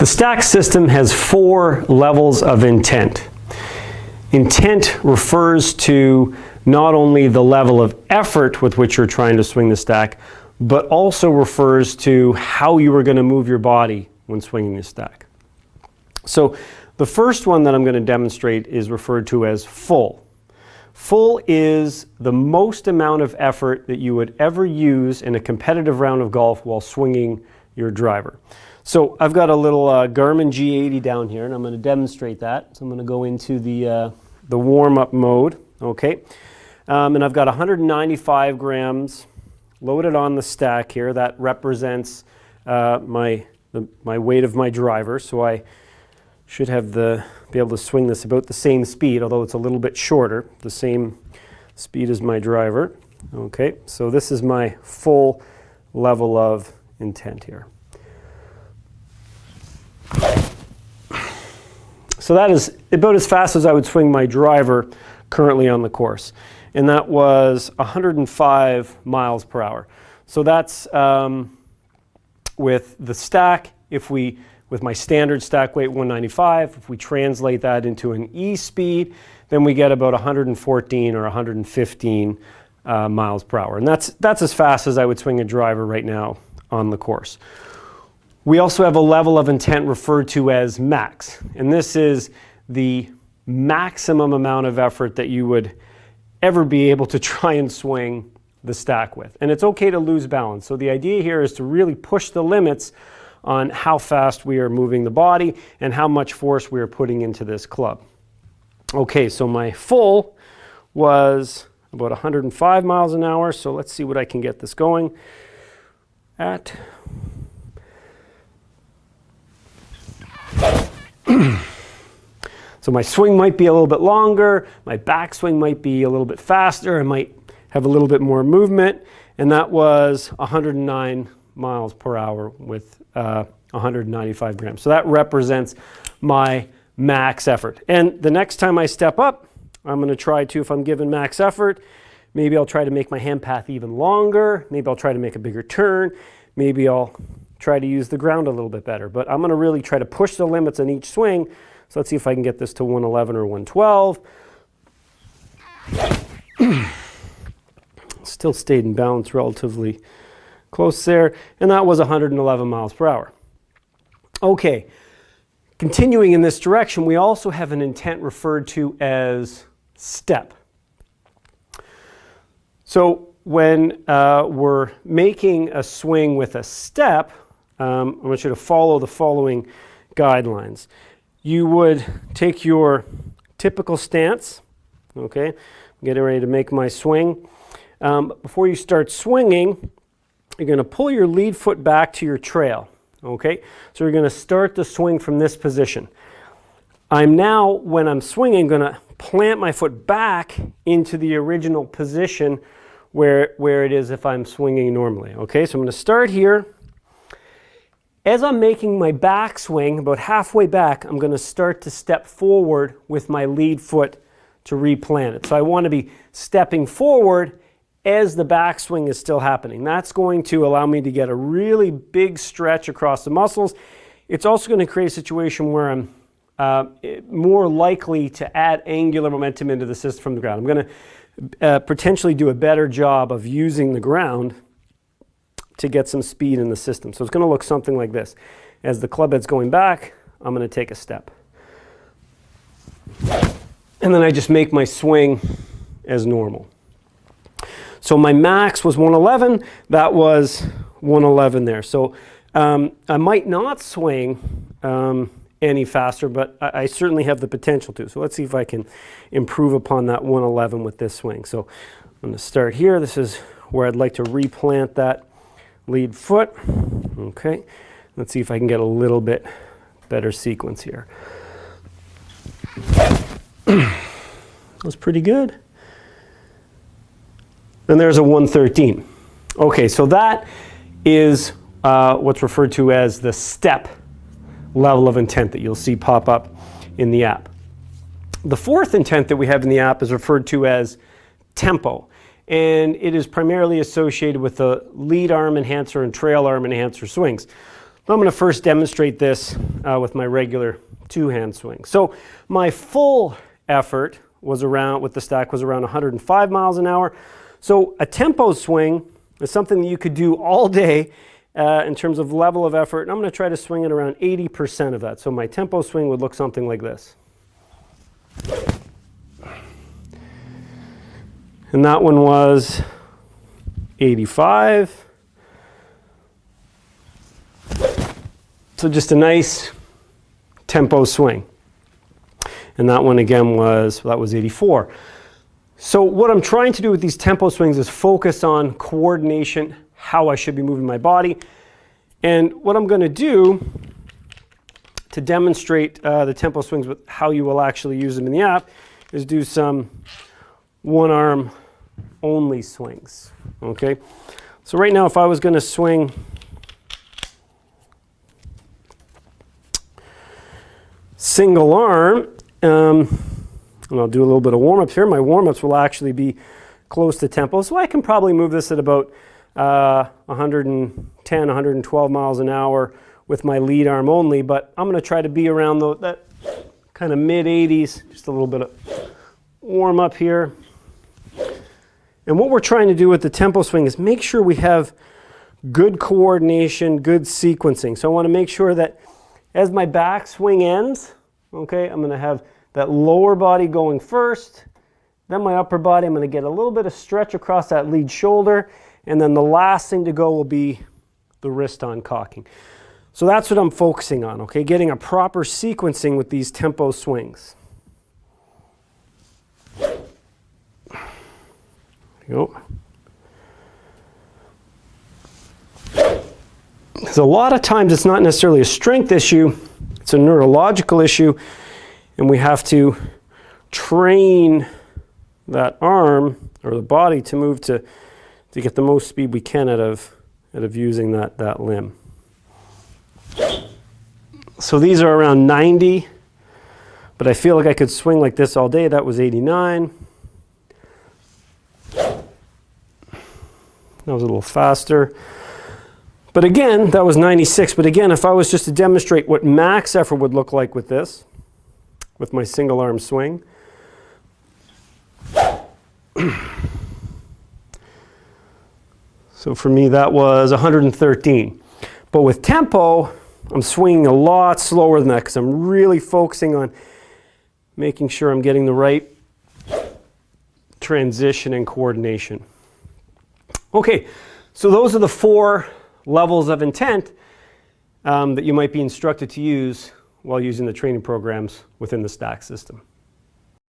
The stack system has 4 levels of intent. Intent refers to not only the level of effort with which you're trying to swing the stack, but also refers to how you are going to move your body when swinging the stack. So the first one that I'm going to demonstrate is referred to as full. Full is the most amount of effort that you would ever use in a competitive round of golf while swinging your driver. So I've got a little Garmin G80 down here, and I'm going to demonstrate that. So I'm going to go into the warm-up mode, okay? And I've got 195 grams loaded on the stack here. That represents my weight of my driver. So I should have be able to swing this about the same speed, although it's a little bit shorter, the same speed as my driver. Okay, so this is my full level of intent here. So that is about as fast as I would swing my driver currently on the course. And that was 105 miles per hour. So that's with the stack, with my standard stack weight 195, if we translate that into an E-speed, then we get about 114 or 115 miles per hour. And that's as fast as I would swing a driver right now on the course. We also have a level of intent referred to as max. And this is the maximum amount of effort that you would ever be able to try and swing the stack with. And it's okay to lose balance. So the idea here is to really push the limits on how fast we are moving the body and how much force we are putting into this club. Okay, so my full was about 105 miles an hour. So let's see what I can get this going at. So my swing might be a little bit longer, my backswing might be a little bit faster, I might have a little bit more movement, and that was 109 miles per hour with 195 grams. So that represents my max effort. And the next time I step up, I'm going to try to, if I'm given max effort, maybe I'll try to make my hand path even longer, maybe I'll try to make a bigger turn, maybe I'll try to use the ground a little bit better. But I'm going to really try to push the limits on each swing. So let's see if I can get this to 111 or 112. Still stayed in balance relatively close there. And that was 111 miles per hour. Okay, continuing in this direction, we also have an intent referred to as step. So when we're making a swing with a step, I want you to follow the following guidelines. You would take your typical stance, okay? I'm getting ready to make my swing. Before you start swinging, you're going to pull your lead foot back to your trail, okay? So you're going to start the swing from this position. I'm now, when I'm swinging, going to plant my foot back into the original position where it is if I'm swinging normally, okay? So I'm going to start here. As I'm making my backswing, about halfway back, I'm going to start to step forward with my lead foot to replant it. So I want to be stepping forward as the backswing is still happening. That's going to allow me to get a really big stretch across the muscles. It's also going to create a situation where I'm more likely to add angular momentum into the system from the ground. I'm going to potentially do a better job of using the ground to get some speed in the system. So it's going to look something like this. As the club head's going back, I'm going to take a step. And then I just make my swing as normal. So my max was 111. That was 111 there. So I might not swing any faster, but I certainly have the potential to. So let's see if I can improve upon that 111 with this swing. So I'm going to start here. This is where I'd like to replant that lead foot. Okay, let's see if I can get a little bit better sequence here. That was pretty good. And there's a 113. Okay, so that is what's referred to as the step level of intent that you'll see pop up in the app. The fourth intent that we have in the app is referred to as tempo. And it is primarily associated with the lead arm enhancer and trail arm enhancer swings. But I'm going to first demonstrate this with my regular two-hand swing. So my full effort was around, with the stack, was around 105 miles an hour. So a tempo swing is something that you could do all day in terms of level of effort. And I'm going to try to swing it around 80% of that. So my tempo swing would look something like this. And that one was 85. So just a nice tempo swing. And that one again was, well, that was 84. So what I'm trying to do with these tempo swings is focus on coordination, how I should be moving my body. And what I'm going to do to demonstrate the tempo swings with how you will actually use them in the app is do some one arm only swings. Okay. So right now, if I was going to swing single arm, and I'll do a little bit of warm-ups here. My warm-ups will actually be close to tempo, so I can probably move this at about 110, 112 miles an hour with my lead arm only, but I'm going to try to be around that kind of mid-80s, just a little bit of warm-up here. And what we're trying to do with the tempo swing is make sure we have good coordination, good sequencing. So I want to make sure that as my back swing ends, okay, I'm going to have that lower body going first, then my upper body, I'm going to get a little bit of stretch across that lead shoulder, and then the last thing to go will be the wrist on cocking. So that's what I'm focusing on, okay, getting a proper sequencing with these tempo swings. There you go. Because a lot of times it's not necessarily a strength issue, it's a neurological issue, and we have to train that arm or the body to move to get the most speed we can out of using that limb. So these are around 90, but I feel like I could swing like this all day. That was 89. That was a little faster. But again, that was 96. But again, if I was just to demonstrate what max effort would look like with this, with my single arm swing. So for me, that was 113. But with tempo, I'm swinging a lot slower than that because I'm really focusing on making sure I'm getting the right transition and coordination. Okay, so those are the 4 levels of intent that you might be instructed to use while using the training programs within the STAX system.